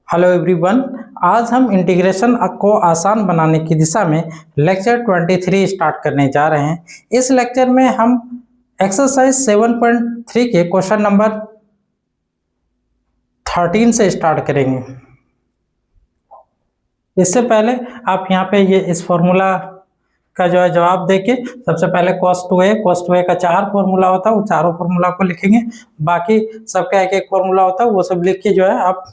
Hello everyone. आज हम integration को आसान बनाने की दिशा में लेक्चर 23 स्टार्ट करने जा रहे हैं। इस लेक्चर में हम एक्सरसाइज 7.3 के क्वेश्चन नंबर 13 से स्टार्ट करेंगे। इससे पहले आप यहाँ पे ये इस फॉर्मूला का जो है जवाब देके सबसे पहले cos 2a का 4 फॉर्मूला होता है, वो चारों फॉर्मूला को लिखेंगे। बाकी सबका एक एक फॉर्मूला होता है, वो सब लिख के जो है आप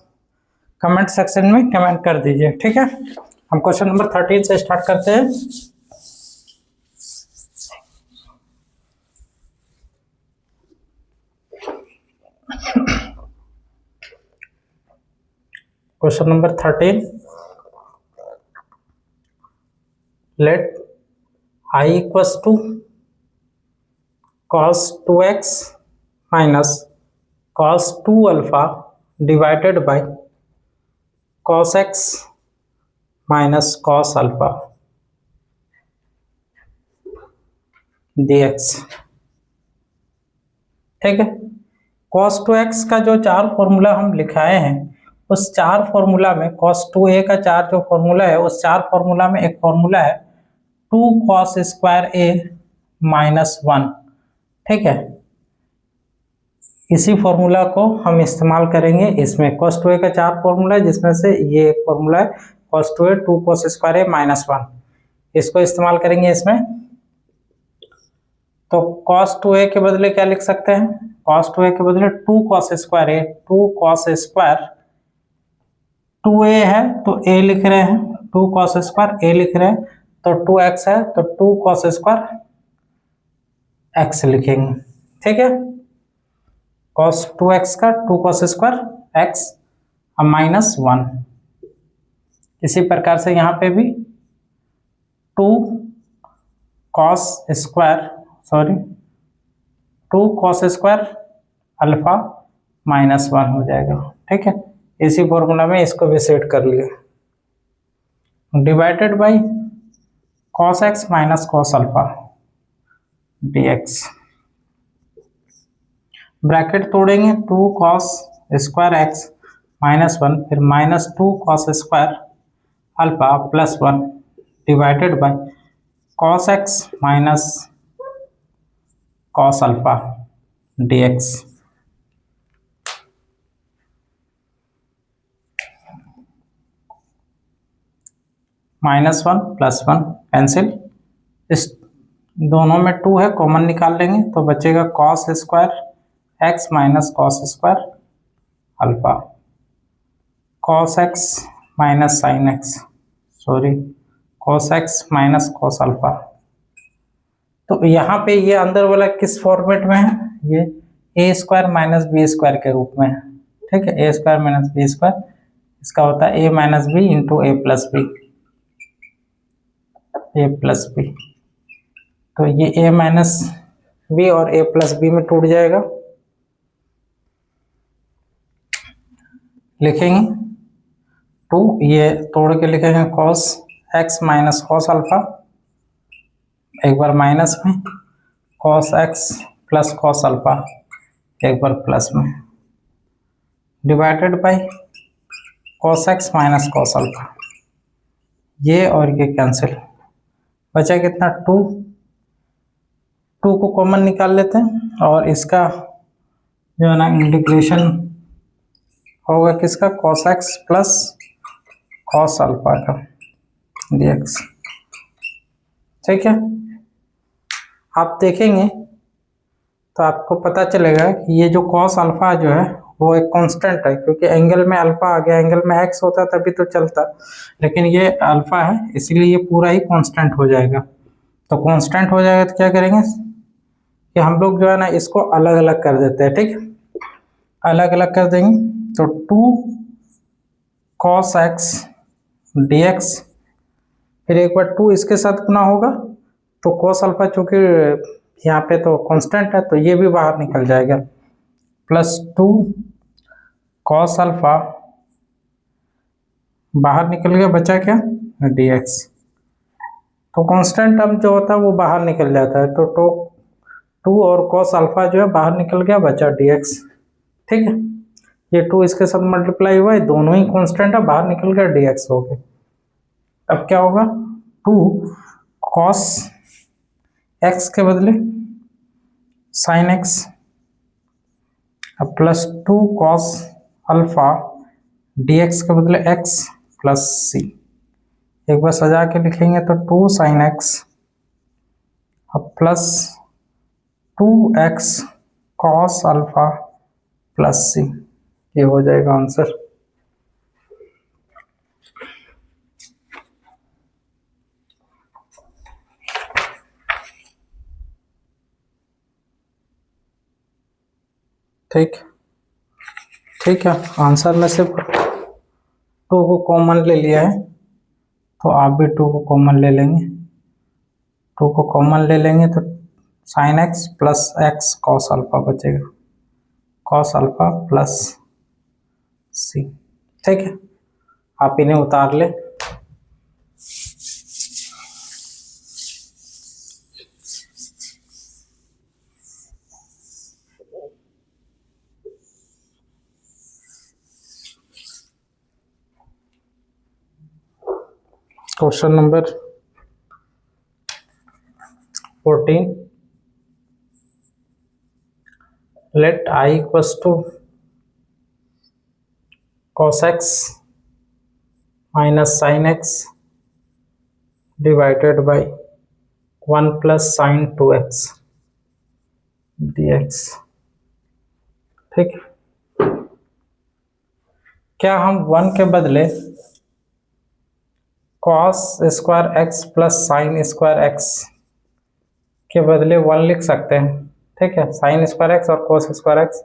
कमेंट सेक्शन में कमेंट कर दीजिए। ठीक है, हम क्वेश्चन नंबर 13 से स्टार्ट करते हैं। Question number 13, let I equals to cos 2x minus cos 2 alpha divided by cos x minus cos alpha dx। ठीक है, cos 2x का जो 4 फॉर्मूला हम लिखाए हैं, उस 4 फॉर्मूला में cos 2a का 4 जो फॉर्मूला है, उस 4 फॉर्मूला में एक फॉर्मूला है 2 cos स्क्वायर a माइनस 1। ठीक है, इसी फॉर्मूला को हम इस्तेमाल करेंगे। इसमें cos 2a का 4 फॉर्मूला है, जिसमें से ये एक फॉर्मूला है cos 2a 2 cos square a minus 1, इसको इस्तेमाल करेंगे इसमें। तो cos 2a के बदले क्या लिख सकते हैं? cos 2a के बदले 2 cos square a, 2 cos square 2a है तो a लिख रहे हैं, 2 cos स्क्वायर a लिख रहे हैं, तो 2x है तो 2 cos स्क्वायर x लिखेंगे। ठीक है, cos 2x का 2 cos स्क्वायर x माइनस 1। इसी प्रकार से यहाँ पे भी 2 cos स्क्वायर अल्फा माइनस 1 हो जाएगा। ठीक है, इसी फॉर्मूला में इसको भी सेट कर लिया, divided by cos x minus cos alpha dx। Bracket तोड़ेंगे, 2 cos स्क्वायर x माइनस 1, फिर minus 2 cos square alpha plus 1 divided by cos x minus cos alpha dx। Minus 1 plus 1 cancel, इस दोनों में 2 है, कॉमन निकाल लेंगे तो बचेगा cos square x minus cos square alpha, cos x minus sin x, cos x minus cos alpha. तो यहाँ पे ये अंदर वाला किस फॉर्मेट में है? ये a square minus B square के रूप में है। ठीक है, a square minus B square, इसका होता है a minus B into a plus B. तो ये a माइनस बी और a प्लस बी में टूट जाएगा, लिखेंगे 2, ये तोड़ के लिखेंगे cos x minus cos alpha, एक बार माइनस में cos x plus cos alpha, एक बार प्लस में, divided by cos x minus cos alpha. ये और ये कैंसिल, बचा कितना? 2 को कॉमन निकाल लेते हैं और इसका जो है ना इंटीग्रेशन होगा किसका? cos x plus cos alpha का dx। ठीक है, आप देखेंगे तो आपको पता चलेगा कि ये जो cos अल्फा जो है वो एक कांस्टेंट है, क्योंकि एंगल में अल्फा आ गया, एंगल में x होता तभी तो चलता, लेकिन ये अल्फा है इसलिए ये पूरा ही कांस्टेंट हो जाएगा। तो कांस्टेंट हो जाएगा तो क्या करेंगे कि हम लोग जो है ना इसको अलग अलग कर देते हैं। ठीक, अलग अलग कर देंगे तो 2 cos x dx, फिर एक बार 2 इसके साथ गुना होगा तो cos अल्फा चूंकि यहाँ पे तो कांस्टेंट है तो ये भी बाहर निकल जाएगा, प्लस 2 cos अल्फा बाहर निकल गया, बचा क्या? dx। तो कांस्टेंट टर्म जो होता है वो बाहर निकल जाता है, तो 2 और cos अल्फा जो है बाहर निकल गया, बचा dx। ठीक है, ये 2 इसके साथ मल्टीप्लाई हुआ है, दोनों ही कांस्टेंट है, बाहर निकल गया dx हो गया। अब क्या होगा 2 cos x के बदले sin x अब प्लस 2 cos अल्फा dx के बदले x प्लस c। एक बार सजा के लिखेंगे तो 2 sin x अब plus 2x cos alpha plus c, ये हो जाएगा आंसर। ठीक ठीक है, आंसर में सिर्फ 2 को कॉमन ले लिया है, तो आप भी 2 को कॉमन ले लेंगे। 2 को कॉमन ले लेंगे तो sin x plus x cos alpha बचेगा, cos अल्फा प्लस c। ठीक है, आप इन्हें उतार ले। Question number 14, let I equals to cos x minus sin x divided by 1 plus sin 2x dx। ठीक, क्या हम 1 के बदले cos square x plus sine square x के बदले 1 लिख सकते हैं? ठीक है, साइन स्क्वायर x और cos स्क्वायर x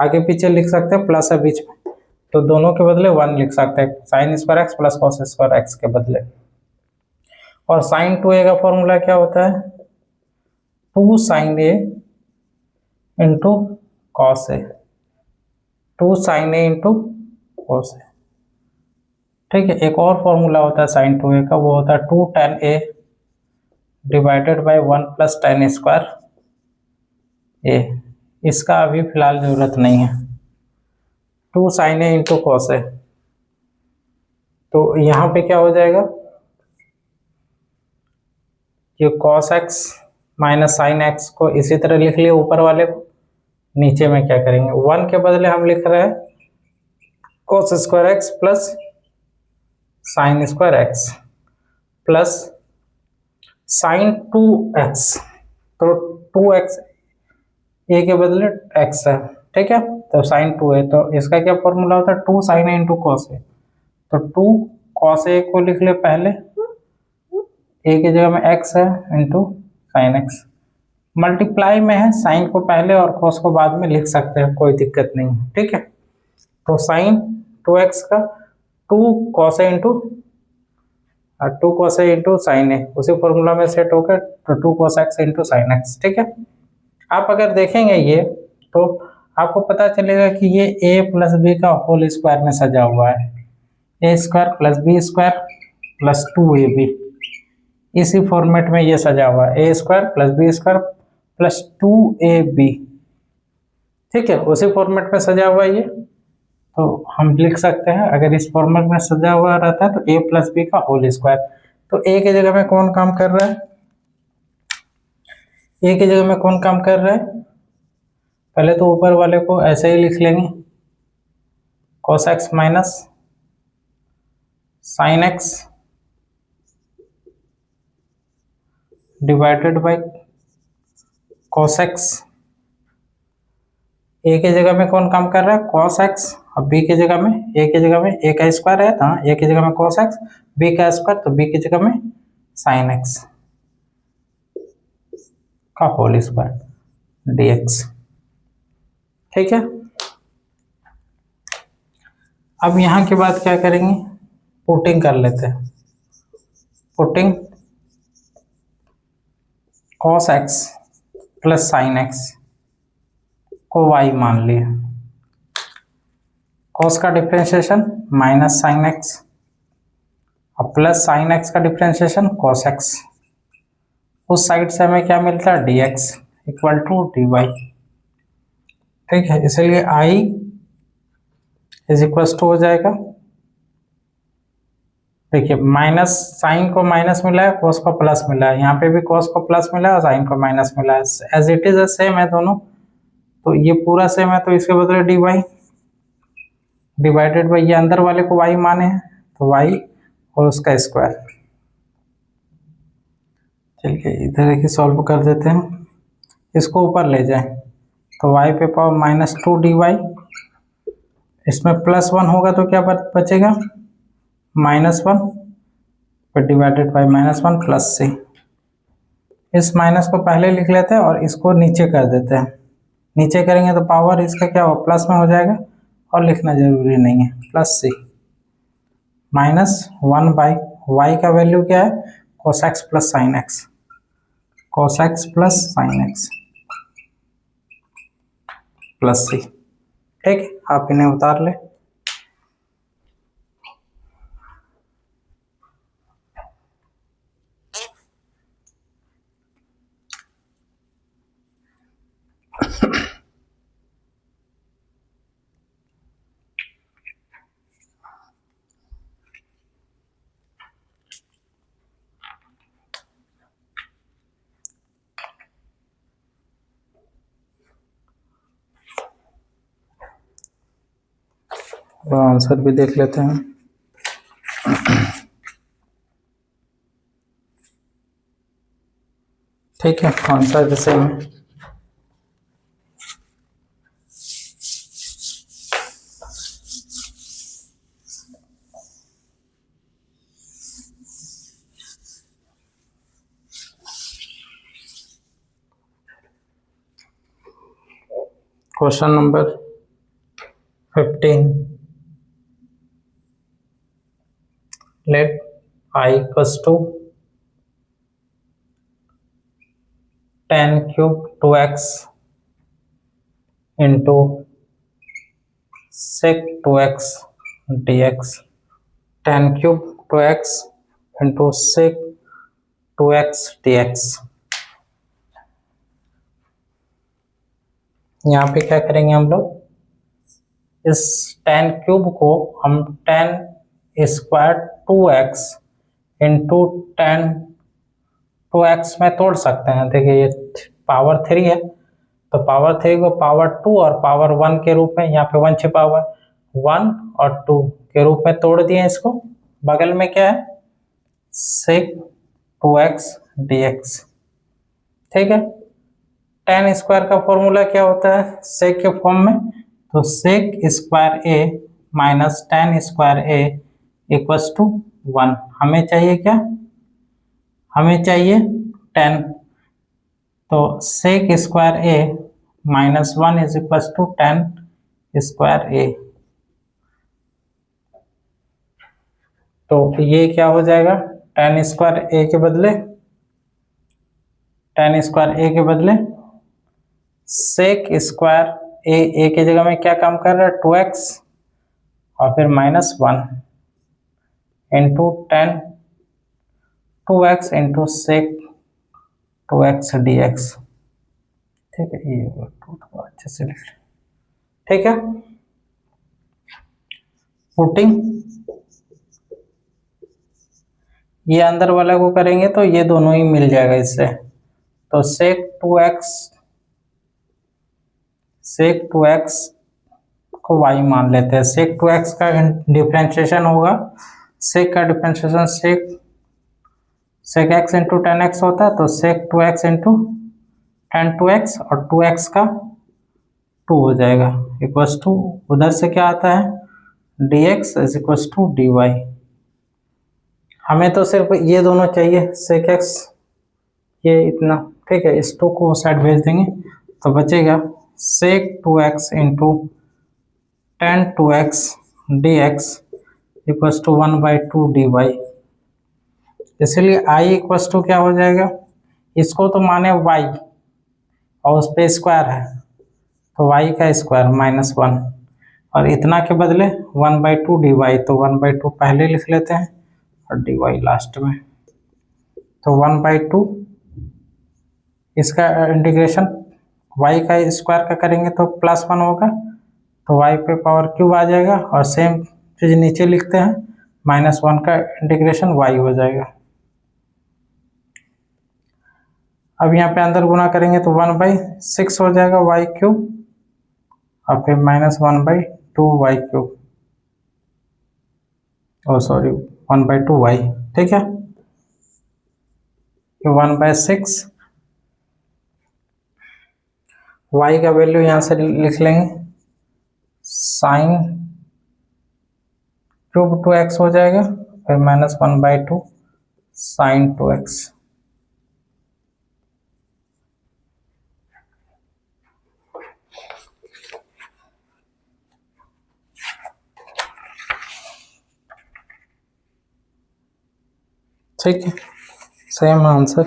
आगे पीछे लिख सकते हैं, प्लस है बीच में, तो दोनों के बदले 1 लिख सकते हैं, sine square x plus cos square x के बदले। और साइन 2a का फॉर्मूला क्या होता है? 2 sin a into cos A, 2 sin a into cos A. ठीक है, एक और फॉर्मूला होता है साइन 2a का, वो होता है 2 tan a divided by 1 plus tan square a। इसका अभी फिलहाल जरूरत नहीं है, 2 sin a इंटू कॉस ए। तो यहाँ पे क्या हो जाएगा, ये cos x minus sine x को इसी तरह लिख लिया ऊपर वाले को, नीचे में क्या करेंगे 1 के बदले हम लिख रहे हैं cos square x plus sign square x plus sign 2x, तो 2x a के बदले x है। ठीक है, तो साइन 2a, तो इसका क्या फॉर्मूला होता है 2 sin a इंटू कॉस ए। तो 2 cos a को लिख ले पहले, a की जगह में x है इंटू साइन x, मल्टीप्लाई में है, साइन को पहले और cos को बाद में लिख सकते हैं, कोई दिक्कत नहीं है। ठीक है, तो साइन 2x का 2 cos a into 2 cos a into sine A, उसी फॉर्मूला में सेट होकर तो 2 cos x into sine X. ठीक है, आप अगर देखेंगे ये तो आपको पता चलेगा कि ये a प्लस बी का होल स्क्वायर में सजा हुआ है, A square plus B square plus 2ab, इसी फॉर्मेट में ये सजा हुआ है, A square plus B square plus 2ab। ठीक है, उसी फॉर्मेट में सजा हुआ है ये, तो हम लिख सकते हैं अगर इस फॉर्मेट में सजा हुआ रहता है तो a प्लस बी का होल स्क्वायर। तो a की जगह में कौन काम कर रहा है, a की जगह में कौन काम कर रहा है, पहले तो ऊपर वाले को ऐसे ही लिख लेंगे cos x minus sine x divided by cos x। a की जगह में कौन काम कर रहा है cos x, अब b की जगह में a की जगह में a का स्क्वायर है, तो a की जगह में cos x, b का स्क्वायर, तो b की जगह में sin x का होल स्क्वायर dx। ठीक है, अब यहाँ के बाद क्या करेंगे, पुटिंग कर लेते हैं। Putting cos x plus sine x को y मान लिया, cos का डिफरेंशिएशन माइनस साइन x और प्लस साइन x का डिफरेंशिएशन cos x, उस साइड से हमें क्या मिलता है dx इक्वल टू dy। ठीक है, इसलिए I इज इक्वल टू हो जाएगा, देखिए माइनस, साइन को माइनस मिला है, कॉस को प्लस मिला है, यहाँ पे भी कॉस को प्लस मिला है और साइन को माइनस मिला है, एज इट इज सेम है दोनों, तो ये पूरा सेम है, तो इसके बदले डी वाई डिवाइडेड बाई, ये अंदर वाले को y माने हैं तो y और उसका स्क्वायर। चलिए इधर एक सॉल्व कर देते हैं, इसको ऊपर ले जाएं तो y पे पावर -2 dy, इसमें +1 होगा तो क्या बचेगा, -1 पर डिवाइडेड बाई -1 प्लस c। इस माइनस को पहले लिख लेते हैं और इसको नीचे कर देते हैं, नीचे करेंगे तो पावर इसका क्या हो, प्लस में हो जाएगा और लिखना जरूरी नहीं है, प्लस c -1 बाई वाई का वैल्यू क्या है, cos x plus sine x, cos x plus sine X plus c। ठीक है, आप इन्हें उतार ले। तो आंसर भी देख लेते हैं। ठीक है, आंसर जैसे में question number 15, let I equals to tan cube 2x into sec 2x dx, tan cube 2x into sec 2x dx। यहाँ पे क्या करेंगे हम लोग, इस tan क्यूब को हम tan square 2x into tan 2x में तोड़ सकते हैं। देखिए ये पावर 3 है तो पावर 3 को पावर 2 और पावर 1 के रूप में, यहाँ पे 1 छिपा हुआ है, 1 और 2 के रूप में तोड़ दिए इसको। बगल में क्या है, sec 2x dx। ठीक है, tan स्क्वायर का फॉर्मूला क्या होता है sec के फॉर्म में, तो sec square a minus tan square a equals to 1। हमें चाहिए क्या, हमें चाहिए tan, तो sec square a minus 1 is equals to tan square a। तो ये क्या हो जाएगा, tan स्क्वायर a के बदले, tan स्क्वायर a के बदले sec स्क्वायर a की जगह में क्या काम कर रहा है 2x और फिर -1 into tan 2x into sec 2x dx। ठीक है, ये अच्छे से लिख लें। ठीक है, पुटिंग ये अंदर वाला को करेंगे तो ये दोनों ही मिल जाएगा इससे, तो sec 2x को y मान लेते हैं। sec 2x का डिफरेंशिएशन होगा, sec का differentiation sec x into tan x होता है, तो sec 2x into tan 2x और 2x का 2 हो जाएगा इक्वल्स टू, उधर से क्या आता है dx is equals to dy। हमें तो सिर्फ ये दोनों चाहिए, sec x ये इतना। ठीक है, इस 2 को साइड भेज देंगे तो बचेगा sec 2x into tan 2x dx equals to 1/2 dy। इसलिए i इक्वल्स टू क्या हो जाएगा, इसको तो माने y और उस पर स्क्वायर है तो y का स्क्वायर -1 और इतना के बदले 1/2 dy, तो 1/2 पहले लिख लेते हैं और dy लास्ट में। तो 1/2 इसका इंटीग्रेशन y का स्क्वायर का करेंगे तो +1 होगा तो y पे पावर क्यूब आ जाएगा और सेम चीज नीचे लिखते हैं, -1 का इंटीग्रेशन y हो जाएगा। अब यहाँ पे अंदर गुना करेंगे तो 1/6 हो जाएगा y क्यूब और फिर -1/2y क्यूब, ओ सॉरी 1/2y, ठीक है। 1/6 y का वैल्यू यहाँ से लिख लेंगे, साइन क्यूब 2x हो जाएगा, फिर -1/2 साइन 2x। ठीक है, same answer.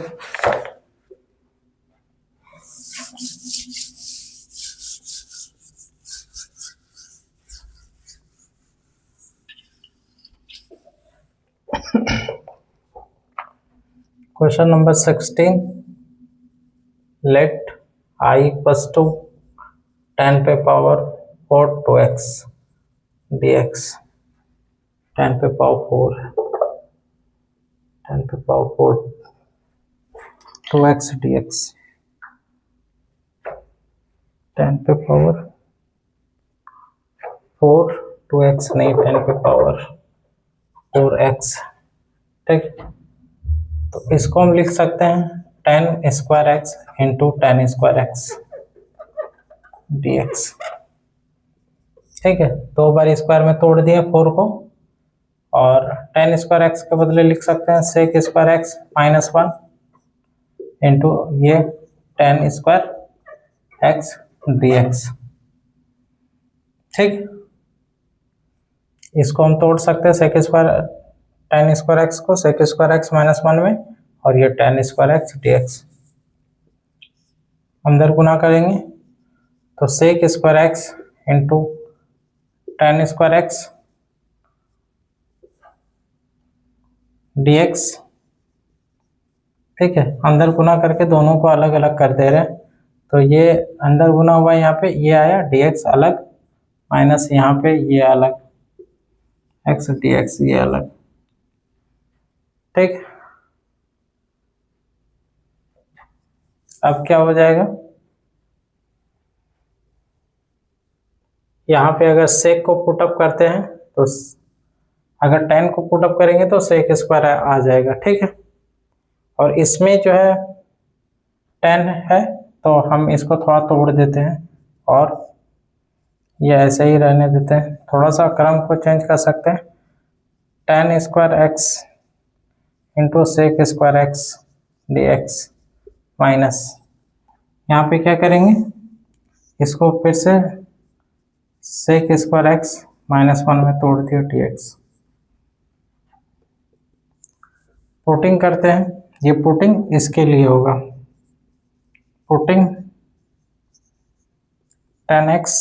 Question number 16, let I equals to 10 पे पावर 4 2x dx, 10 पे पावर 4 2x dx, 10 पे पावर 4 2x नहीं, 10 पे पावर 4x, ठीक। तो इसको हम लिख सकते हैं 10 square x into 10 square x dx, ठीक है। 2 बार स्क्वायर में तोड़ दिया 4 को, और 10 स्क्वायर एक्स के बदले लिख सकते हैं सेक स्क्वायर एक्स -1 इंटू ये 10 स्क्वायर एक्स dx, ठीक। इसको हम तोड़ सकते हैं सेक स्क्वायर 10 स्क्वायर एक्स को सेक स्क्वायर एक्स -1 में, और ये 10 स्क्वायर एक्स dx अंदर गुना करेंगे तो sec square x into 10 square x dx, ठीक है। अंदर गुना करके दोनों को अलग अलग कर दे रहे हैं, तो ये अंदर गुना हुआ यहाँ पे ये आया dx अलग, माइनस यहाँ पे ये अलग x dx ये अलग, ठीक। अब क्या हो जाएगा, यहाँ पे अगर सेक को पुटअप करते हैं तो अगर 10 को पुटअप करेंगे तो सेक स्क्वायर आ जाएगा, ठीक है। और इसमें जो है 10 है तो हम इसको थोड़ा तोड़ देते हैं और ये ऐसे ही रहने देते हैं, थोड़ा सा क्रम को चेंज कर सकते हैं। 10 square x into sec square x dx minus, यहाँ पे क्या करेंगे, इसको फिर से सेक स्क्वायर एक्स -1 में तोड़ दिया dx। पुटिंग करते हैं, ये पुटिंग इसके लिए होगा, पुटिंग 10x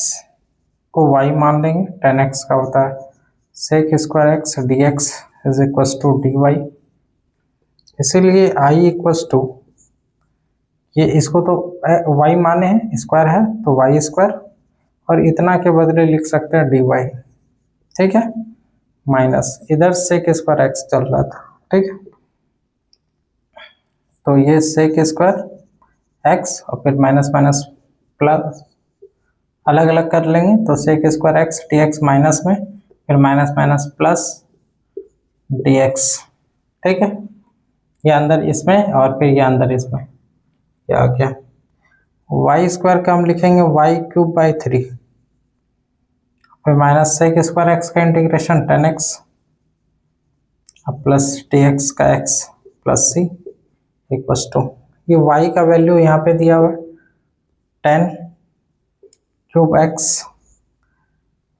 को y मान लेंगे, 10x का होता है sec square x dx is equals to dy, इसीलिए I इक्वल्स टू ये इसको तो y माने हैं, स्क्वायर है तो y स्क्वायर, और इतना के बदले लिख सकते हैं dy, ठीक है, माइनस इधर सेक स्क्वायर एक्स चल रहा था, ठीक। तो ये सेक स्क्वायर एक्स और फिर माइनस माइनस प्लस अलग अलग कर लेंगे, तो sec square x dx minus में, फिर माइनस माइनस प्लस dx, ठीक है। ये अंदर इसमें और फिर ये अंदर इसमें, क्या आ गया, वाई स्क्वायर का हम लिखेंगे y³/3, फिर माइनस सेक स्क्वायर एक्स का इंटीग्रेशन 10x प्लस dx का x plus c equals to, ये y का वैल्यू यहाँ पे दिया हुआ है 10³ x,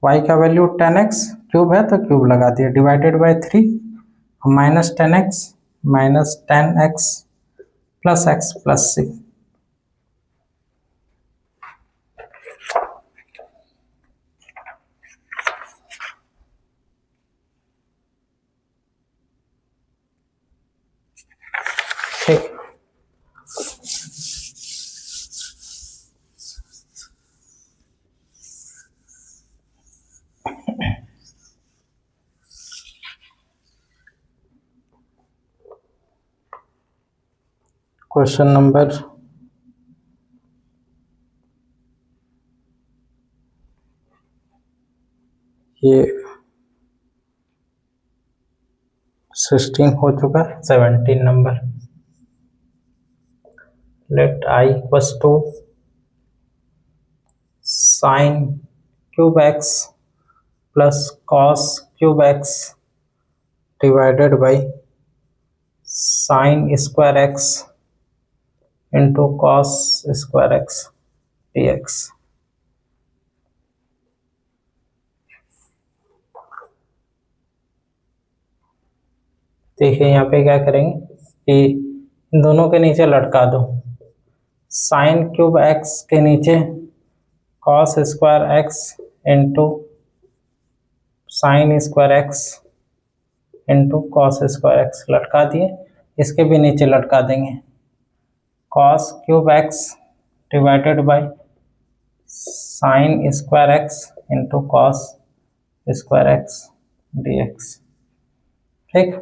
y का वैल्यू 10x क्यूब है तो क्यूब लगा दिया, divided by 3 -10x -10x plus x plus c, ठीक। क्वेश्चन नंबर ये 16 हो चुका है। 17 नंबर, let I equals to sine cube X plus cos cube x divided by sine square x into cos square x D x. देखिए यहाँ पे क्या करेंगे कि इन दोनों के नीचे लटका दो, साइन क्यूब एक्स के नीचे cos square x into sine square x into cos square x लटका दिए। इसके भी नीचे लटका देंगे cos cube x divided by sine square x into cos square x D x. ठीक,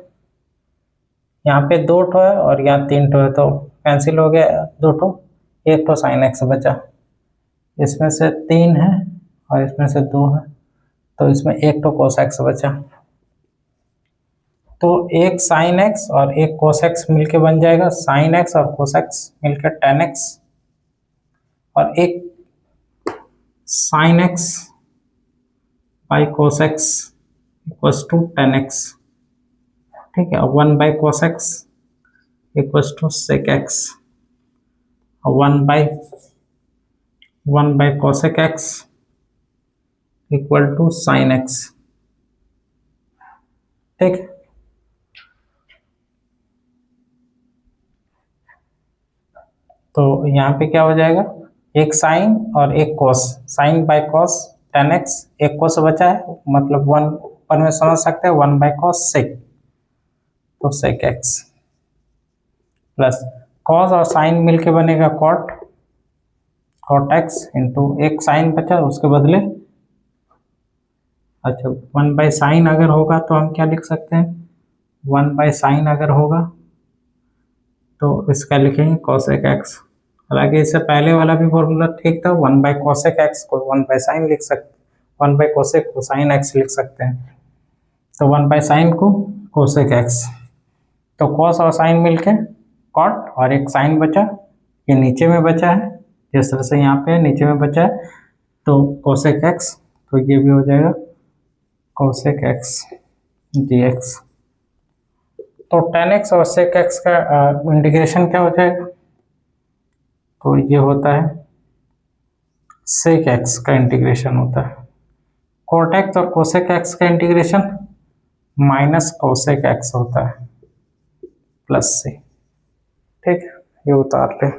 यहाँ पे 2 ठो है और यहाँ 3 ठो है तो कैंसिल हो गया 2 ठो, 1 ठो साइन एक्स बचा। इसमें से 3 है और इसमें से 2 है तो इसमें 1 ठो कोस एक्स बचा। तो एक साइन एक्स और एक कोस एक्स मिलके बन जाएगा साइन एक्स और कोस एक्स मिलकर टेन एक्स, और एक sine X by cos X equals to ten X. ठीक है, 1 by cos X equals to sec X, 1 by cosec X equal to sine X. ठीक, तो यहाँ पे क्या हो जाएगा, एक साइन और एक cos, sine by cos tan X, एक कोस बचा है मतलब 1 ऊपर में समझ सकते हैं 1 बाई कॉस सेक, तो सेक एक्स प्लस कॉस और साइन मिलके बनेगा कॉट एक्स इंटू एक साइन बचा उसके बदले, अच्छा 1 बाई साइन अगर होगा तो हम क्या लिख सकते हैं, 1 बाई साइन अगर होगा तो इसका लिखेंगे कॉसेक एक्स। हालांकि इससे पहले वाला भी फॉर्मूला ठीक था, 1 बाई कॉसेक एक्स को 1 बाई साइन लिख सकते, 1 बाई कोसेक को साइन एक्स लिख सकते हैं, तो 1 बाई साइन को कोसेक एक्स, तो कॉस और साइन मिलके कॉट और एक साइन बचा, ये नीचे में बचा है जिस तरह से यहाँ पे नीचे में बचा है, तो कोसेक एक्स, तो ये भी हो जाएगा कोसेक एक्स डी एक्स। तो टेन एक्स और सेक एक्स का इंटीग्रेशन क्या हो जाएगा, तो ये होता है सेक एक्स का इंटीग्रेशन होता है, कोट एक्स और कोसेक एक्स का इंटीग्रेशन माइनस कोसेक एक्स होता है प्लस से। ठीक है, ये उतार ले।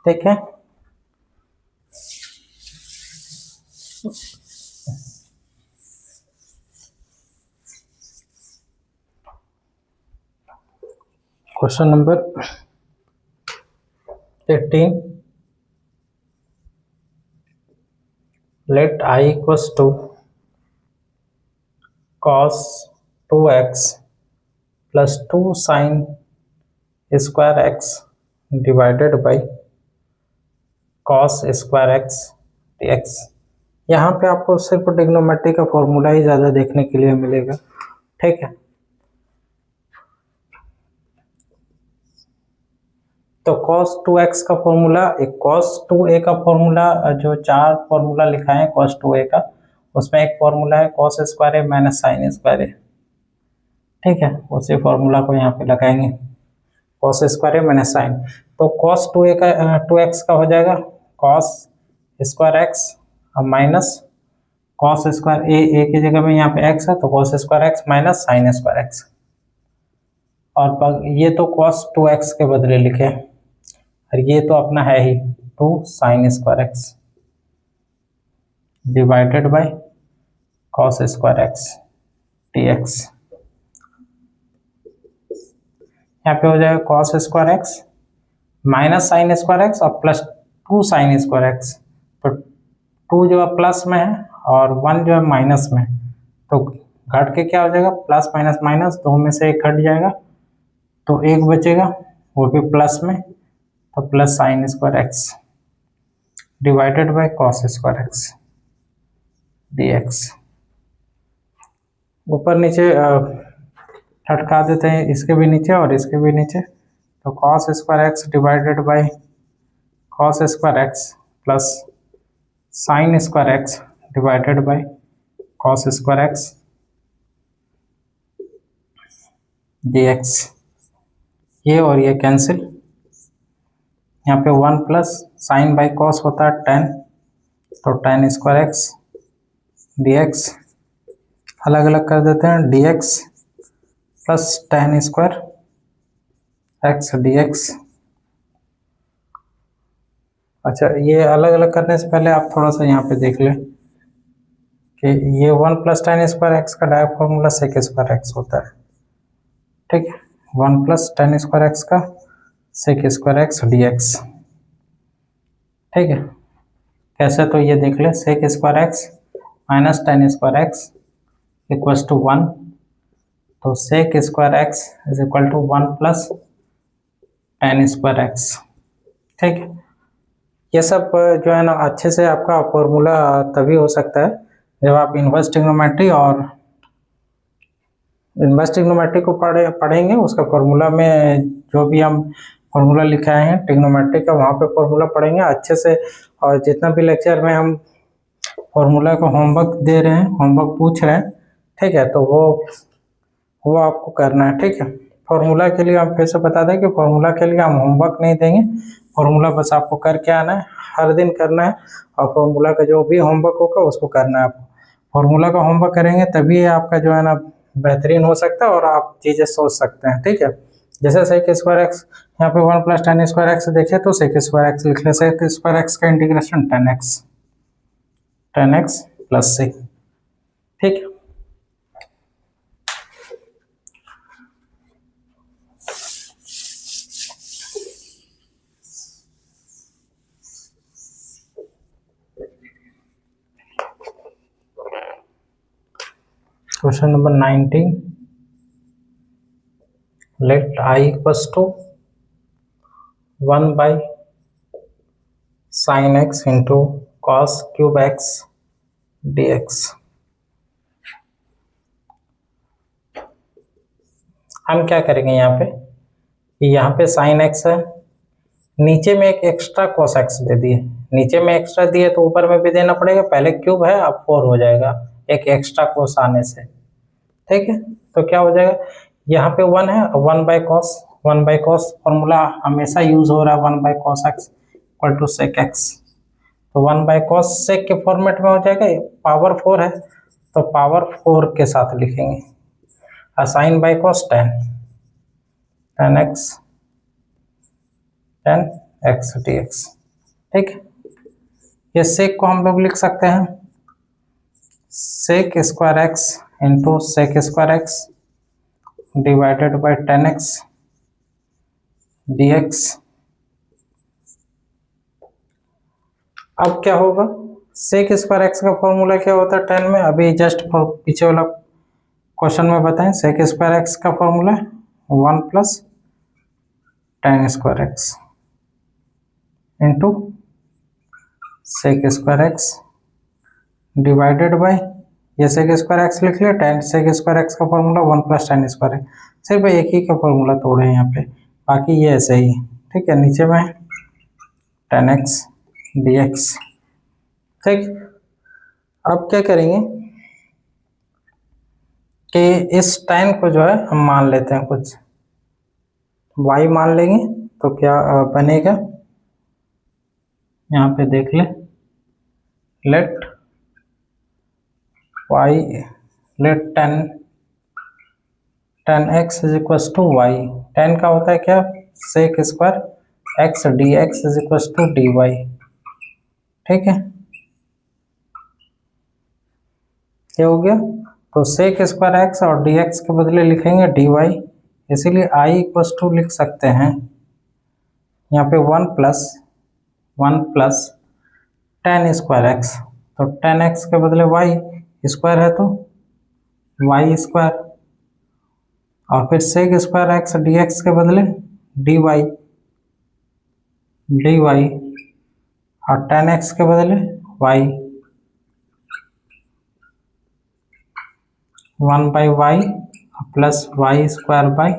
ठीक है, question number 18, let I equals to cos 2x plus 2 sine square x divided by cos square x D X. यहाँ पे आपको सिर्फ ट्रिग्नोमेट्री का फॉर्मूला ही ज़्यादा देखने के लिए मिलेगा। ठीक है, तो cos 2x का फॉर्मूला, एक cos 2a का फॉर्मूला, जो 4 फॉर्मूला लिखा है cos 2a का, उसमें एक फॉर्मूला है cos square A minus sine square A. ठीक है, उसी फॉर्मूला को यहाँ पे लगाएंगे cos square A minus sine, तो cos 2a का 2x का हो जाएगा cos square X minus cos square A की जगह में यहाँ पे x है तो cos square X minus sine square x, और ये तो cos 2x के बदले लिखे और ये तो अपना है ही 2 sine square x divided by cos square x D X. यहाँ पे हो जाएगा cos square X minus sine square x और प्लस 2 साइन स्क्वायर एक्स। तो 2 जो है प्लस में है और 1 जो है माइनस में, तो घट के क्या हो जाएगा, प्लस माइनस माइनस, 2 में से 1 घट जाएगा तो 1 बचेगा, वो भी प्लस में, तो plus sign square x divided by cos square x dx। ऊपर नीचे ठटका देते हैं, इसके भी नीचे और इसके भी नीचे, तो cos square x divided by cos square x plus sign square x divided by cos square x dx। ये और ये कैंसिल, यहाँ पे 1 प्लस साइन बाई कॉस होता है 10, तो tan स्क्वायर एक्स dx, अलग अलग कर देते हैं, dx plus tan square x dx। अच्छा, ये अलग अलग करने से पहले आप थोड़ा सा यहाँ पे देख लें कि ये 1 प्लस tan स्क्वायर एक्स का direct formula sec square X होता है, ठीक है, 1 प्लस tan स्क्वायर एक्स का सेक स्क्वायर एक्स dx, ठीक है। कैसे, तो ये देख ले, sec square X minus tan square X equals to 1, तो sec square X is equal to 1 plus tan square X, ठीक है। ये सब जो है ना अच्छे से आपका फॉर्मूला तभी हो सकता है जब आप इन्वर्स ट्रिग्नोमेट्री और इन्वर्स ट्रिग्नोमेट्री को पढ़ेंगे। उसका फॉर्मूला में जो भी हम फॉर्मूला लिखाए हैं ट्रिग्नोमेट्री का, वहाँ पे फॉर्मूला पढ़ेंगे अच्छे से। और जितना भी लेक्चर में हम फॉर्मूला को होमवर्क दे रहे हैं, होमवर्क पूछ रहे हैं, ठीक है, तो वो आपको करना है, ठीक है। फॉर्मूला के लिए हम फिर से बता दें कि फॉर्मूला के लिए हम होमवर्क नहीं देंगे, फॉर्मूला बस आपको करके आना है, हर दिन करना है, और फॉर्मूला का जो भी होमवर्क होगा उसको करना है आपको। फॉर्मूला का होमवर्क करेंगे तभी आपका जो है ना बेहतरीन हो सकता है और आप चीज़ें सोच सकते हैं, ठीक है। जैसे सेक स्क्वायर एक्स, यहाँ पे 1 प्लस tan स्क्वायर एक्स देखे तो सेक स्क्वायर एक्स लिख ले, सेक स्क्वायर एक्स का integration tan x plus sec, ठीक है। Question number 19, let I equals to 1 by sine x into cos cube x dx। हम क्या करेंगे यहाँ पे, यहाँ पे साइन एक्स है, नीचे में एक एक्स्ट्रा कॉस एक्स दे दिए, नीचे में एक्स्ट्रा दिए तो ऊपर में भी देना पड़ेगा, पहले क्यूब है अब 4 हो जाएगा एक एक्स्ट्रा कॉस आने से, ठीक है। तो क्या हो जाएगा, यहाँ पे 1 है, 1 बाई कॉस फॉर्मूला हमेशा यूज हो रहा है, 1 by cos x equal to sec x, तो 1 बाई कॉस सेक के फॉर्मेट में हो जाएगा, पावर 4 है तो पावर 4 के साथ लिखेंगे, sine by cos tan x dx, ठीक है। ये सेक को हम लोग लिख सकते हैं sec square x into sec square x divided by tan x dx। अब क्या होगा, सेक स्क्वायर एक्स का फॉर्मूला क्या होता है tan में, अभी जस्ट पीछे वाला क्वेश्चन में बताएं, सेक स्क्वायर एक्स का formula 1 plus tan square x into sec square x divided by, ये सेक स्क्वायर एक्स लिख लिया, tan सेक स्क्वायर एक्स का फॉर्मूला 1 प्लस tan स्क्वायर है, सिर्फ एक ही का फॉर्मूला तोड़े यहाँ पे, बाकी ये ऐसे ही, ठीक है। नीचे में tan एक्स dx, ठीक। अब क्या करेंगे कि इस tan को जो है हम मान लेते हैं कुछ y मान लेंगे, तो क्या बनेगा, यहाँ पे देख ले, let tan x is equal to y, tan का होता है क्या, sec square x dx is equal to dy, ठीक है। क्या हो गया, तो सेक स्क्वायर एक्स और dx के बदले लिखेंगे dy, इसीलिए I इक्वल टू लिख सकते हैं यहाँ पे 1 plus 1 plus ten square x, तो टेन एक्स के बदले वाई स्क्वायर है तो वाई स्क्वायर, और फिर sec square x D x के बदले डी वाई, और टेन एक्स के बदले y, 1 by y plus y square by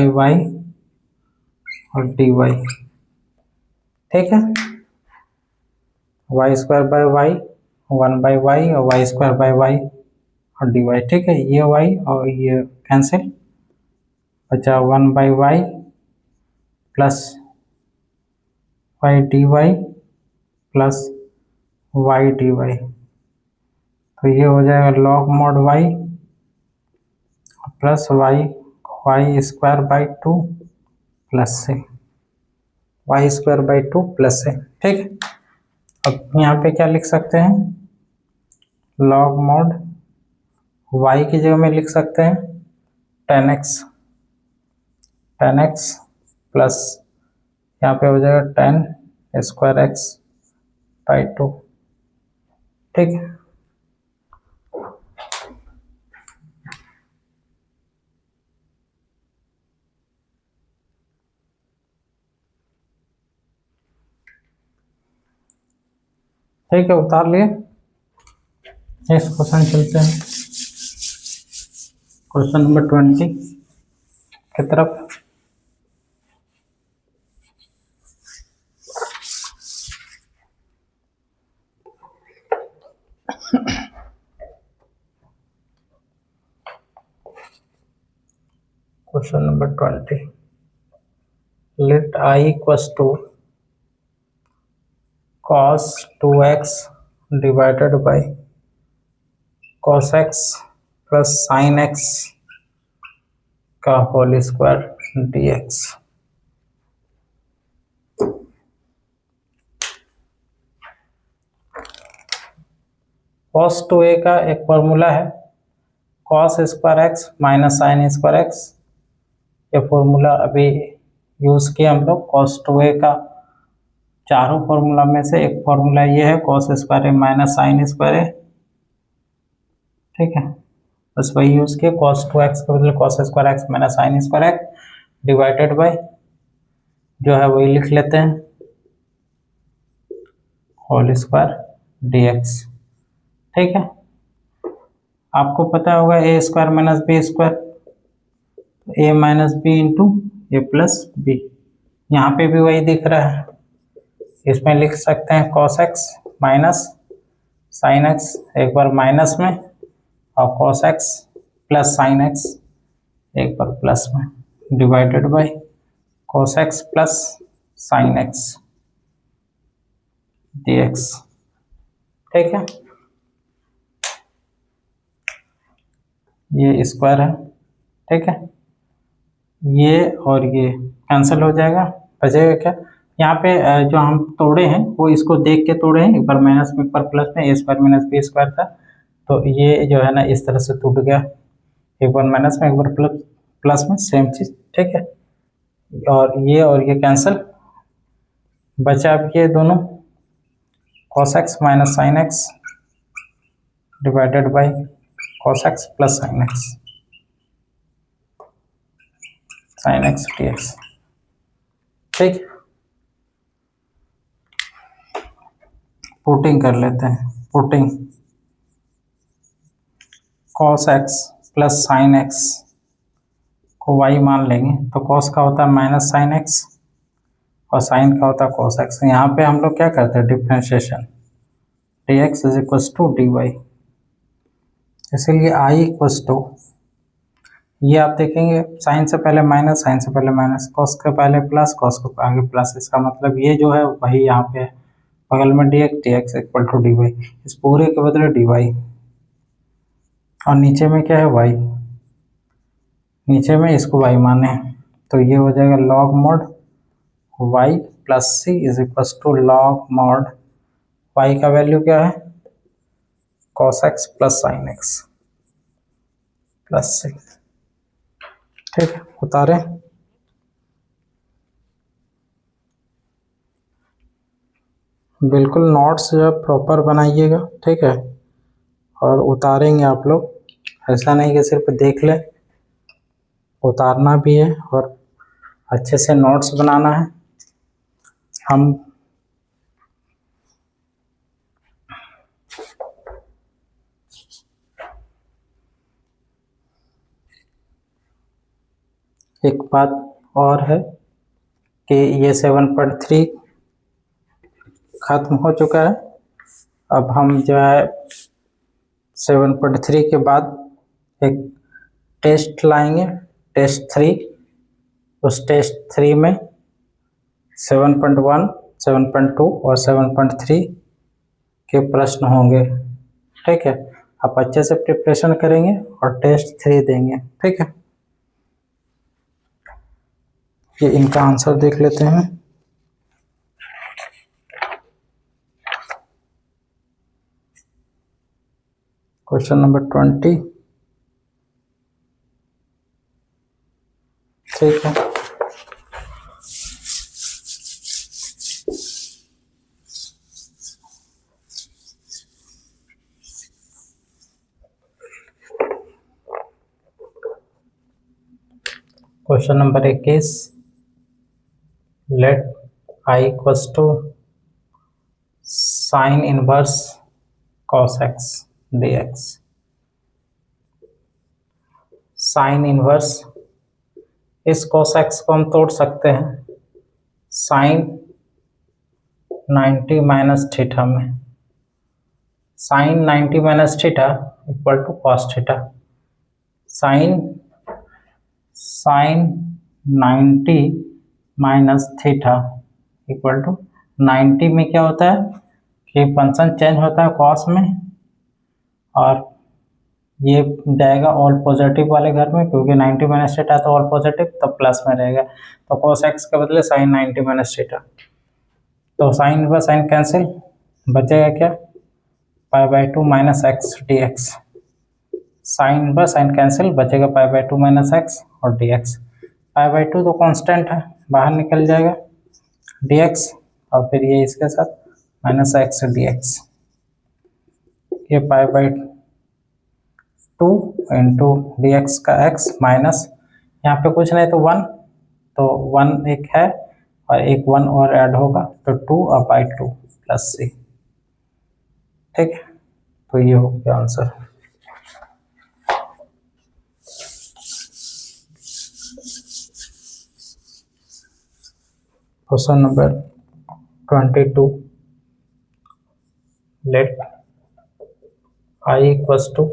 y और डी वाई। ठीक है, y square by y, 1 by y और वाई स्क्वायर बाई वाई और डी वाई। ठीक है, ये वाई और ये कैंसिल, बचा 1 by y plus y d y plus y d y, तो ये हो जाएगा log mod y plus y square by 2 plus C y square by 2 plus C. ठीक है, अब यहाँ पे क्या लिख सकते हैं, लॉग मॉड वाई की जगह में लिख सकते हैं 10x प्लस यहाँ पे हो जाएगा 10 स्क्वायर एक्स बाई 2। ठीक है, ठीक है, उतार लिए। नेक्स्ट क्वेश्चन चलते हैं, क्वेश्चन नंबर 20 की तरफ। Question number 20, let I equals to cos 2x divided by cos x plus sin x का whole square dx। cos 2a का एक फॉर्मूला है cos square x minus sine square x, ये formula अभी use किया हम लोग। cos 2a का चारों फॉर्मूला में से एक फॉर्मूला ये है cos square A minus sine square A. ठीक है, बस वही यूज़ किया, cos 2x के बदले cos square X minus sine square x divided bye जो है वही लिख लेते हैं होल स्क्वायर dx। ठीक है, आपको पता होगा ए square minus B square, A minus B into A plus B, यहाँ पे भी वही दिख रहा है, इसमें लिख सकते हैं cos x minus sine x एक बार माइनस में, और cos x plus sine x एक बार प्लस में, divided by cos x plus sine x dx। ठीक है, ये स्क्वायर है। ठीक है, ये और ये कैंसिल हो जाएगा, बचेगा क्या, यहाँ पे जो हम तोड़े हैं वो इसको देख के तोड़े हैं, एक बार माइनस में एक बार प्लस में, ए स्क्वायर माइनस बी स्क्वायर था, तो ये जो है ना इस तरह से टूट गया, एक बार माइनस में एक बार प्लस में, सेम चीज़। ठीक है, और ये कैंसिल, बचा अब ये दोनों cos x minus sine x divided by cos x plus sine x dx। ठीक, पुटिंग कर लेते हैं, putting cos x plus sine x को y मान लेंगे, तो cos का होता है माइनस साइन एक्स और साइन का होता है cos x। यहाँ पे हम लोग क्या करते हैं, differentiation, dx is equals to dy, इसीलिए i इक्वल्स टू, ये आप देखेंगे साइन से पहले माइनस, साइन से पहले माइनस, cos के पहले प्लस, cos के आगे प्लस, इसका मतलब ये जो है वही यहाँ पे बगल में dx इक्वल टू dy, इस पूरे के बदले dy, और नीचे में क्या है y, नीचे में इसको y माने, तो ये हो जाएगा log mod y plus C is equal to log mod y का वैल्यू क्या है cos x plus sine X plus C. ठीक है, उतारें, बिल्कुल नोट्स जो है प्रॉपर बनाइएगा, ठीक है, और उतारेंगे आप लोग, ऐसा नहीं कि सिर्फ देख लें, उतारना भी है और अच्छे से नोट्स बनाना है। हम एक बात और है कि ये 7.3 ख़त्म हो चुका है। अब हम जो है 7.3 के बाद एक टेस्ट लाएंगे, टेस्ट 3। उस टेस्ट 3 में 7.1, 7.2 और 7.3 के प्रश्न होंगे, ठीक है। आप अच्छे से प्रिपरेशन करेंगे और टेस्ट 3 देंगे, ठीक है। ये इनका आंसर देख लेते हैं। क्वेश्चन नंबर 20, ठीक है। Question number 21, let I equals to sine inverse cos x dx। Sine inverse, इस cos x को हम तोड़ सकते हैं साइन 90 माइनस थीटा में। Sine 90 minus theta equal to cos theta. Sine 90 minus theta equal to 90 में क्या होता है कि फंक्शन चेंज होता है कॉस में, और ये जाएगा ऑल पॉजिटिव वाले घर में, क्योंकि 90 माइनस थीटा तो ऑल पॉजिटिव, तब प्लस में रहेगा, तो कॉस एक्स के बदले साइन 90 माइनस थीटा। तो साइन व साइन कैंसिल, बचेगा क्या, π/2 minus X D X. Sine व साइन कैंसिल, बचेगा π/2 माइनस एक्स और डी एक्स। π/2 तो कांस्टेंट है, बाहर निकल जाएगा, dx, और फिर ये इसके साथ माइनस एक्स डी एक्स। ये π/2 इंटू डी एक्स का x माइनस, यहाँ पे कुछ नहीं तो 1, तो 1 एक है और एक 1 और ऐड होगा, तो 2/2 प्लस c, ठीक है। तो ये हो गया answer. Question number 22, let I equals to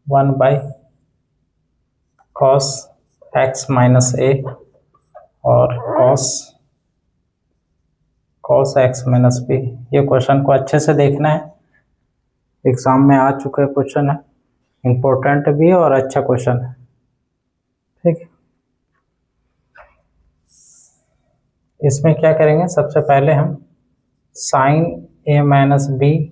1/cos x minus a और cos x माइनस b। ये क्वेश्चन को अच्छे से देखना है, एग्जाम में आ चुका है क्वेश्चन है, इम्पोर्टेंट भी है और अच्छा क्वेश्चन है, ठीक है। इसमें क्या करेंगे, सबसे पहले हम साइन a माइनस बी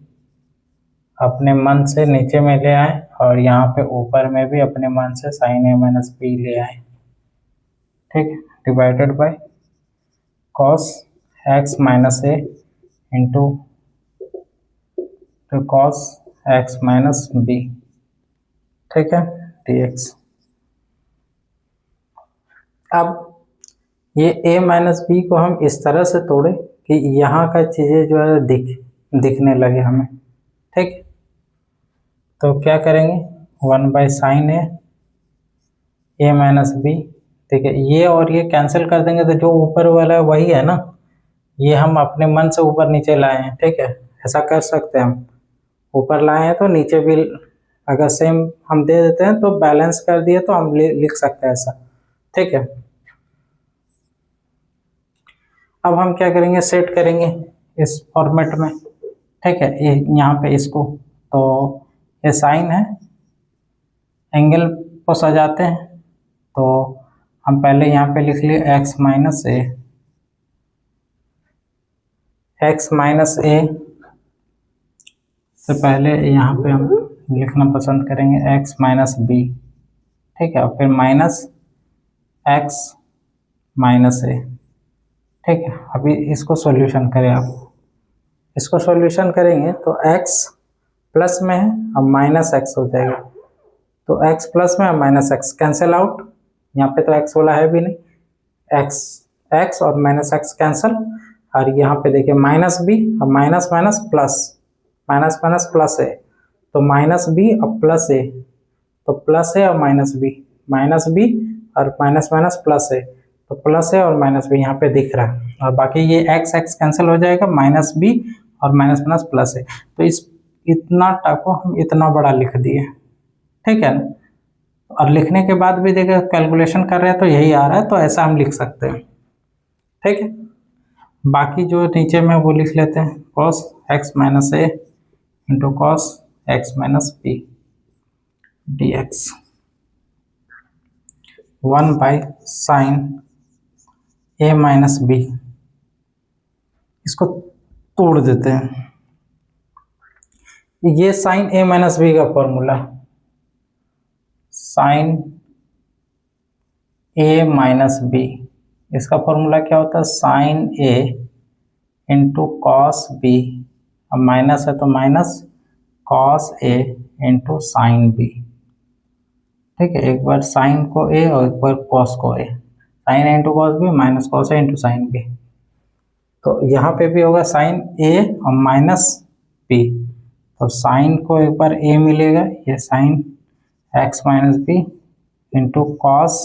अपने मन से नीचे में ले आए, और यहाँ पे ऊपर में भी अपने मन से साइन a माइनस बी ले आए, ठीक है, divided by cos x minus a into cos x minus B, ठीक है, dx। अब ये a माइनस बी को हम इस तरह से तोड़े कि यहाँ का चीज़ें जो है दिखने लगे हमें, ठीक। तो क्या करेंगे, 1/sin a माइनस बी, ठीक है। ये और ये कैंसिल कर देंगे, तो जो ऊपर वाला है वही है ना, ये हम अपने मन से ऊपर नीचे लाए हैं, ठीक है। ऐसा कर सकते हैं हम, ऊपर लाए हैं तो नीचे भी अगर सेम हम दे देते हैं तो बैलेंस कर दिए तो हम लिख सकते हैं ऐसा, ठीक है। अब हम क्या करेंगे, सेट करेंगे इस फॉर्मेट में, ठीक है। ये यहाँ पे इसको, तो ये साइन है, एंगल को सजाते हैं, तो हम पहले यहाँ पे लिख लिए x माइनस ए, x माइनस ए से पहले यहाँ पे हम लिखना पसंद करेंगे x माइनस बी, ठीक है, और फिर माइनस x माइनस ए, ठीक है, अभी इसको सॉल्यूशन करें आप। इसको सॉल्यूशन करेंगे तो x प्लस में है, अब माइनस एक्स हो जाएगा। तो x प्लस में, अब माइनस एक्स कैंसिल आउट, यहाँ पे तो x वाला है भी नहीं, x x और माइनस एक्स कैंसिल। और यहाँ पे देखिए माइनस बी, अब minus minus plus, minus minus plus है, तो माइनस बी और प्लस ए, तो प्लस है और माइनस बी, माइनस बी और माइनस माइनस प्लस है, तो प्लस है और माइनस बी यहाँ पे दिख रहा है। और बाकी ये एक्स एक्स कैंसिल हो जाएगा, माइनस बी और माइनस माइनस प्लस है। तो इस इतना को हम इतना बड़ा लिख दिए, ठीक है ना। और लिखने के बाद भी देखिए कैलकुलेशन कर रहे हैं तो यही आ रहा है, तो ऐसा हम लिख सकते हैं, ठीक है। बाकी जो नीचे में वो लिख लेते हैं, cos x minus A into cos x minus b d x, 1 by sine A minus b. इसको तोड़ देते हैं, ये साइन ए माइनस बी का फॉर्मूला, साइन ए माइनस बी, इसका फॉर्मूला क्या होता है, साइन ए इंटू कॉस बी, अब माइनस है तो माइनस कॉस ए इंटू साइन बी, ठीक है। एक बार साइन को ए और एक बार कॉस को A, sine A into cos B minus cos A into sine B. तो यहाँ पे भी होगा साइन ए और माइनस बी, तो साइन को एक बार ए मिलेगा, ये sine x minus B into cos,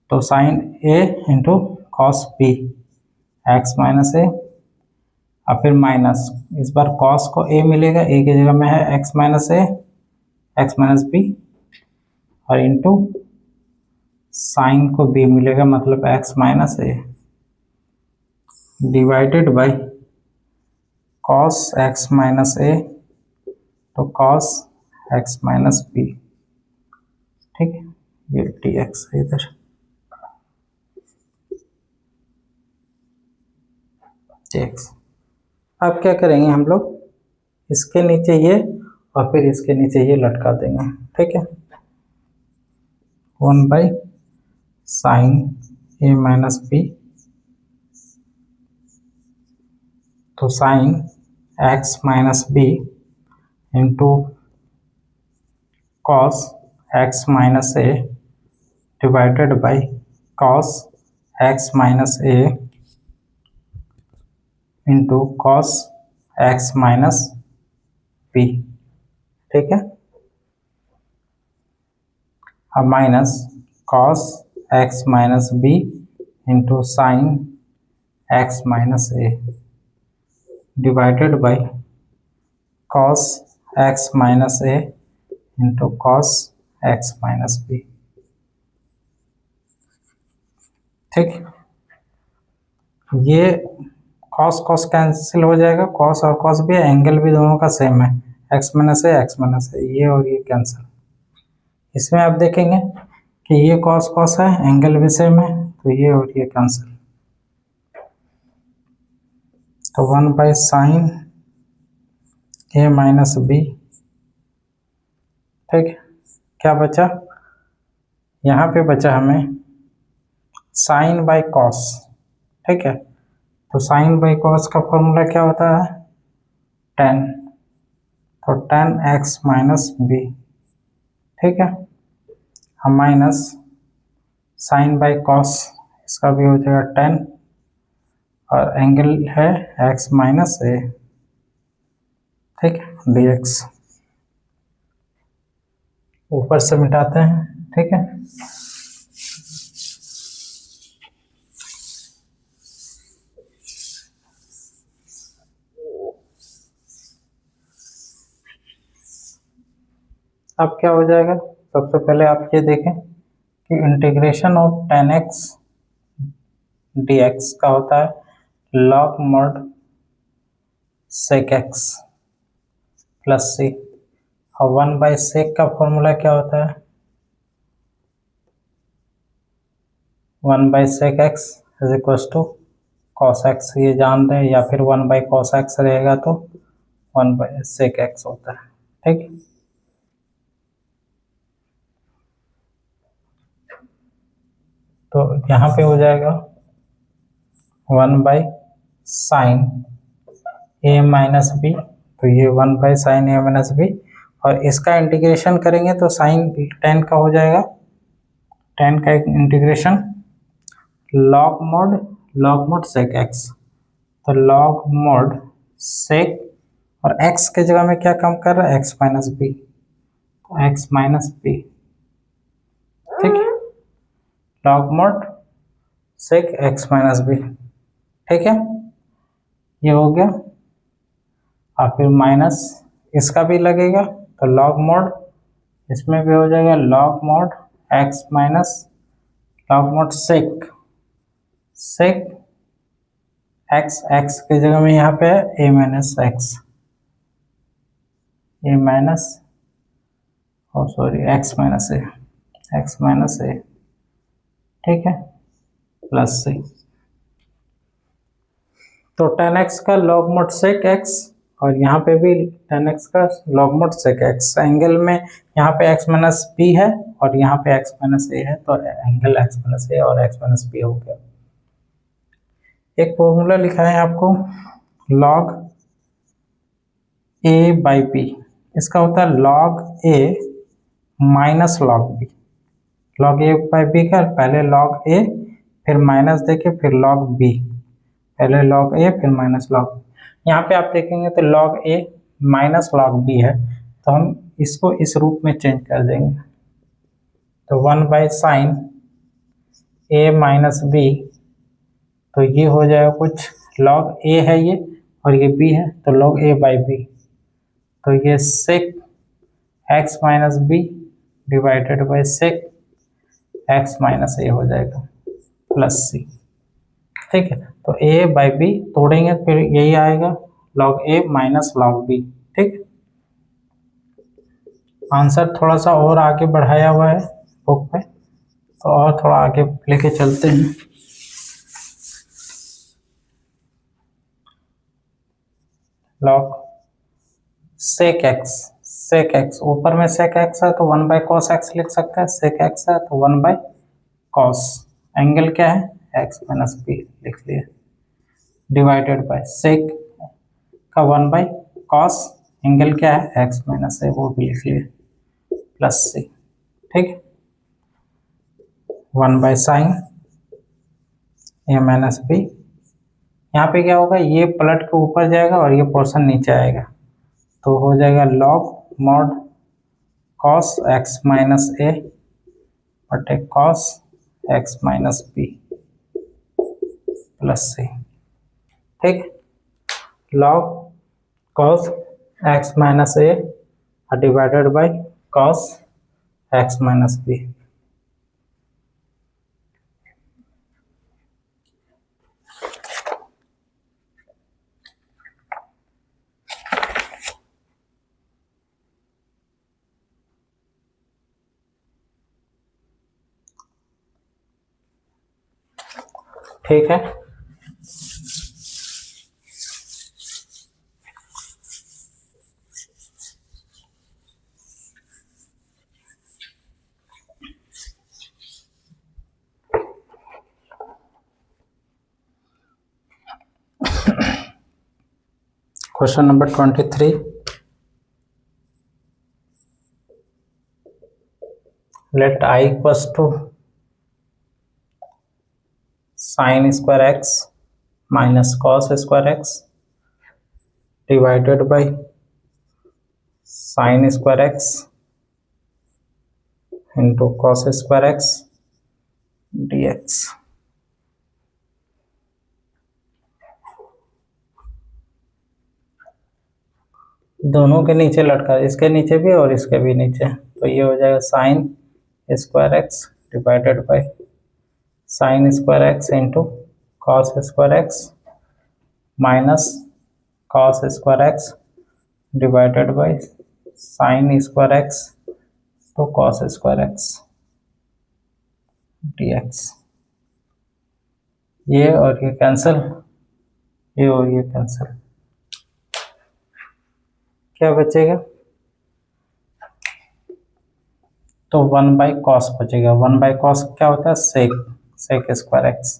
तो sine A into cos B x minus A, और फिर माइनस, इस बार कॉस को ए मिलेगा, ए की जगह में है x minus A x minus B, और इंटू साइन को बी मिलेगा, मतलब x minus A divided by cos x minus A, तो कॉस एक्स माइनस बी, ठीक है। ये डी एक्स है इधर, डी एक्स। अब क्या करेंगे हम लोग, इसके नीचे ये और फिर इसके नीचे ये लटका देंगे, ठीक है। 1 by sine A minus B, तो sine x minus B into cos x minus A divided by cos x minus A into cos x minus B, ठीक है। अब minus cos x minus B into sine x minus A divided by cos x minus A into cos x minus B, ठीक। ये cos cos cancel हो जाएगा, cos और cos भी, angle भी दोनों का सेम है, एक्स माइनस है एक्स माइनस है, ये और ये कैंसिल। इसमें आप देखेंगे कि ये कॉस कॉस है, एंगल भी सेम है, तो ये और ये कैंसिल, तो 1 by sine A minus B, ठीक। क्या बचा, यहाँ पे बचा हमें साइन बाई कॉस, ठीक है। तो साइन बाई कॉस का फॉर्मूला क्या होता है, tan, तो tan एक्स माइनस बी, ठीक है। हम माइनस साइन बाई कॉस, इसका भी हो जाएगा tan, और एंगल है x माइनस ए, ठीक है, डी एक्स। ऊपर से मिटाते हैं, ठीक है। अब क्या हो जाएगा, सबसे पहले आप ये देखें कि integration of tan x dx का होता है log mod sec x plus C, और 1 बाई सेक का फॉर्मूला क्या होता है, 1 by sec x is equal to cos x, ये जान दें, या फिर 1 बाई कॉस एक्स रहेगा तो 1 बाई सेक एक्स होता है, ठीक। तो यहाँ पे हो जाएगा 1/sin a माइनस बी, तो ये 1/sin a माइनस बी, और इसका इंटीग्रेशन करेंगे तो साइन टेन का हो जाएगा, टेन का integration log mod sec x, तो लॉग मोड सेक, और x के जगह में क्या कम कर रहा है, x माइनस बी, तो x माइनस बी, ठीक है, log mod sec x minus B, ठीक है, ये हो गया। और फिर माइनस इसका भी लगेगा, तो लॉग मोड इसमें भी हो जाएगा log mod x minus log mod sec x के जगह में यहाँ पे है a minus x, A minus x minus A, ठीक है, प्लस सी, तो tan x का लॉग मोड सेक x, और यहाँ पे भी tan x का log mod sec x, angle में यहाँ पे x माइनस बी है और यहाँ पे x माइनस ए है, तो एंगल x माइनस ए और x माइनस बी हो गया। एक फॉर्मूला लिखा है आपको, log a बाई बी, इसका होता है log a माइनस log b, log a by b का पहले log a फिर माइनस देके फिर log b, पहले log a फिर माइनस log b। यहाँ पे आप देखेंगे तो log a माइनस log b है, तो हम इसको इस रूप में चेंज कर देंगे, तो 1/sin a माइनस b, तो ये हो जाएगा कुछ log a है ये और ये b है, तो log a बाई b, तो ये sec x minus B divided by sec x minus A हो जाएगा प्लस सी, ठीक है, तो a बाई बी तोड़ेंगे फिर यही आएगा log a माइनस log b, ठीक। आंसर थोड़ा सा और आगे बढ़ाया हुआ है बुक में, तो और थोड़ा आगे लेके चलते हैं। log sec x, ऊपर में sec x है तो 1/cos x लिख सकते हैं, sec x है तो 1/cos, एंगल क्या है x माइनस बी लिख लिए, डिवाइडेड बाय sec का 1/cos, एंगल क्या है x माइनस ए, वो भी लिख लिए, प्लस सी, ठीक, 1/sin ए माइनस बी, यहाँ पे क्या होगा, ये पलट के ऊपर जाएगा और ये पोर्शन नीचे आएगा, तो हो जाएगा log mod cos x minus A बटे cos x minus B plus C, ठीक, log cos x minus A divided by cos x minus B, ठीक है। Question number 23, let I equals to sin square x minus cos square x divided by sin square x into cos square x dx। दोनों के नीचे लटका, इसके नीचे भी और इसके भी नीचे, तो ये हो जाएगा sin square x divided by sin square x into cos square x minus cos square x divided by sin square x तो cos स्क्वायर x dx। ये और ये कैंसिल, ये और ये कैंसिल, क्या बचेगा, तो 1/cos बचेगा, 1/cos क्या होता है, sec square x,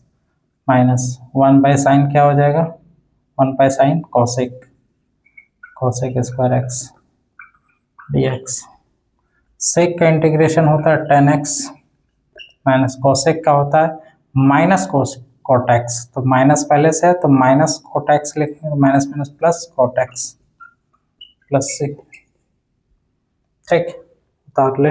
minus 1/sin क्या हो जाएगा, 1/sin cosec, cosec square x dx। सेक का इंटीग्रेशन होता है tan x माइनस कॉसेक का होता है माइनस कॉट एक्स, तो माइनस पहले से है तो माइनस कॉट एक्स लिखेंगे, minus minus plus cot x plus sec. ठीक, उतार ले।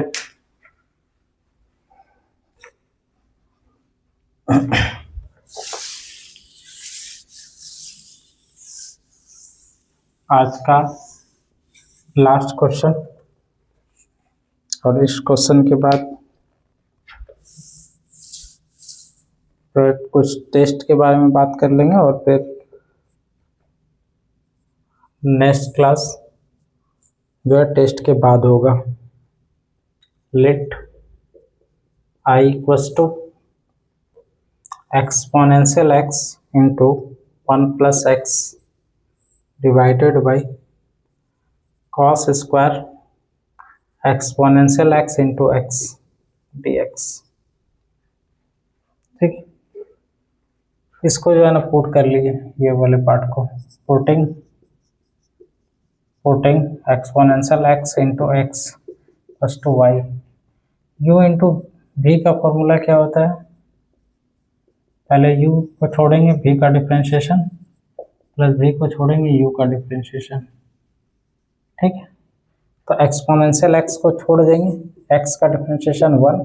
आज का लास्ट क्वेश्चन, और इस क्वेश्चन के बाद फिर कुछ टेस्ट के बारे में बात कर लेंगे और फिर नेक्स्ट क्लास जो है टेस्ट के बाद होगा। Let I equals to exponential x into 1+x divided by cos square exponential x into x dx। ठीक, इसको जो है ना पुट कर लिए, ये वाले पार्ट को putting exponential x into x plus to y. U into v का फॉर्मूला क्या होता है, पहले u को छोड़ेंगे v का डिफ्रेंशिएशन प्लस v को छोड़ेंगे u का डिफ्रेंशिएशन। ठीक है, तो एक्सपोनेंशियल x को छोड़ देंगे, x का डिफ्रेंशिएशन 1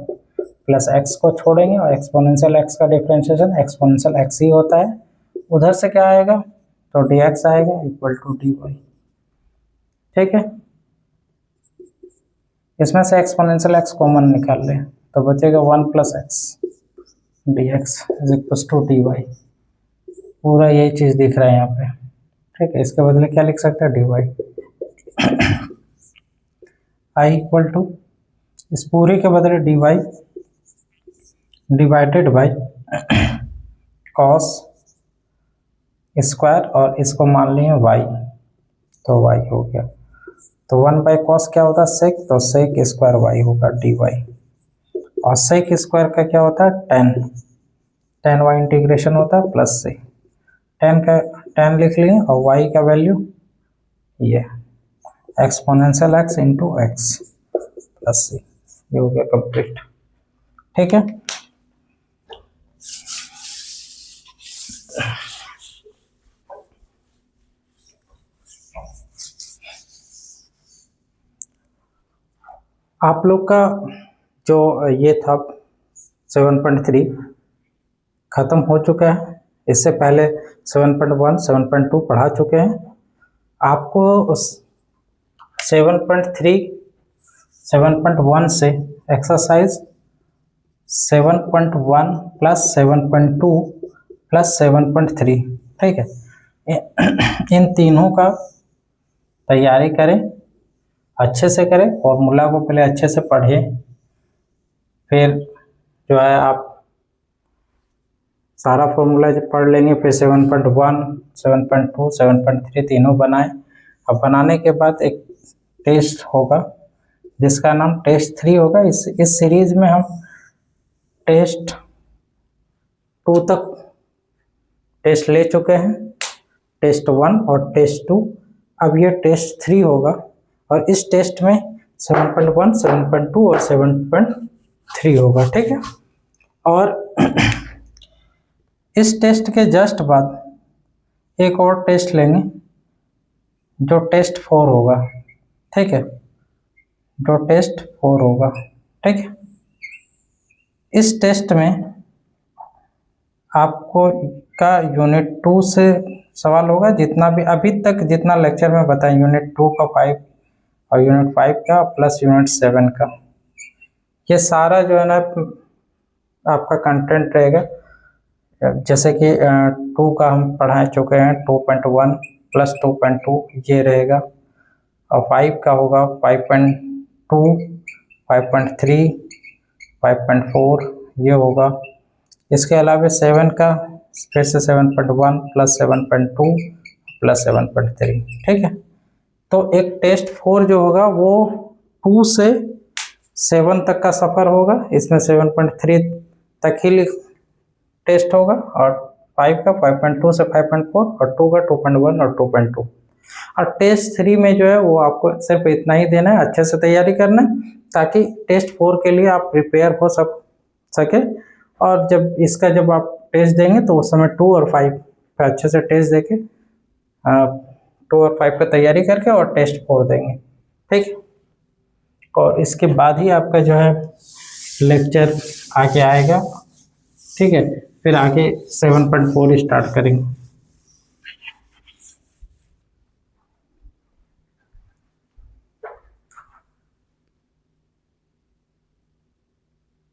प्लस x को छोड़ेंगे और एक्सपोनेंशियल x का डिफ्रेंशिएशन एक्सपोनेंशियल x ही होता है। उधर से क्या आएगा, तो dx आएगा इक्वल टू dy। ठीक है, इसमें से एक्सपोनेंशियल x कॉमन निकाल लें तो बचेगा 1+x dx is equal to dy। पूरा यही चीज़ दिख रहा है यहाँ पे। ठीक है, इसके बदले क्या लिख सकते हैं, dy। आई इक्वल टू इस पूरे के बदले dy divided by cos square और इसको मान लिए y, तो y हो गया। तो 1/cos क्या होता है, सेक, तो सेक स्क्वायर y होगा dy। और सेक स्क्वायर का क्या होता है, tan y इंटीग्रेशन होता है प्लस से, tan लिख लिए और y का वैल्यू ये exponential x into x plus C, ये हो गया कंप्लीट। ठीक है, आप लोग का जो ये था 7.3 ख़त्म हो चुका है। इससे पहले 7.1 7.2 पढ़ा चुके हैं। आपको उस 7.3 7.1 से एक्सरसाइज 7.1 प्लस 7.2 प्लस 7.3, ठीक है, इन तीनों का तैयारी करें, अच्छे से करें, फॉर्मूला को पहले अच्छे से पढ़ें, फिर जो है आप सारा फॉर्मूला जब पढ़ लेंगे फिर 7.1 7.2 7.3 तीनों बनाएं। अब बनाने के बाद एक टेस्ट होगा जिसका नाम टेस्ट 3 होगा। इस सीरीज में हम टेस्ट 2 तक टेस्ट ले चुके हैं, टेस्ट 1 और टेस्ट 2। अब ये टेस्ट 3 होगा और इस टेस्ट में 7.1 7.2 और 7.3 होगा। ठीक है, और इस टेस्ट के जस्ट बाद एक और टेस्ट लेंगे जो टेस्ट 4 होगा। ठीक है, जो टेस्ट 4 होगा। ठीक है, इस टेस्ट में आपको का यूनिट 2 से सवाल होगा, जितना भी अभी तक जितना लेक्चर में बताया, यूनिट 2 का 5 और यूनिट 5 का प्लस यूनिट 7 का, ये सारा जो है ना आपका कंटेंट रहेगा। जैसे कि 2 का हम पढ़ा चुके हैं, 2.1 प्लस 2.2 ये रहेगा, और 5 का होगा 5.2 5.3 5.4 ये होगा। इसके अलावा 7 का फिर से 7.1 प्लस 7.2 प्लस 7.3। ठीक है, तो एक टेस्ट 4 जो होगा वो 2 से 7 तक का सफ़र होगा। इसमें 7.3 तक ही टेस्ट होगा और 5 का 5.2 से 5.4 और 2 का 2.1 और 2.2। और टेस्ट 3 में जो है वो आपको सिर्फ इतना ही देना है, अच्छे से तैयारी करना है ताकि टेस्ट 4 के लिए आप प्रिपेयर हो सके। और जब आप टेस्ट देंगे तो उस समय 2 और 5 का अच्छे से टेस्ट देके 2 और 5 का तैयारी करके और टेस्ट 4 देंगे, ठीक। और इसके बाद ही आपका जो है लेक्चर आगे आएगा, ठीक है। फिर आगे 7.4 स्टार्ट करेंगे।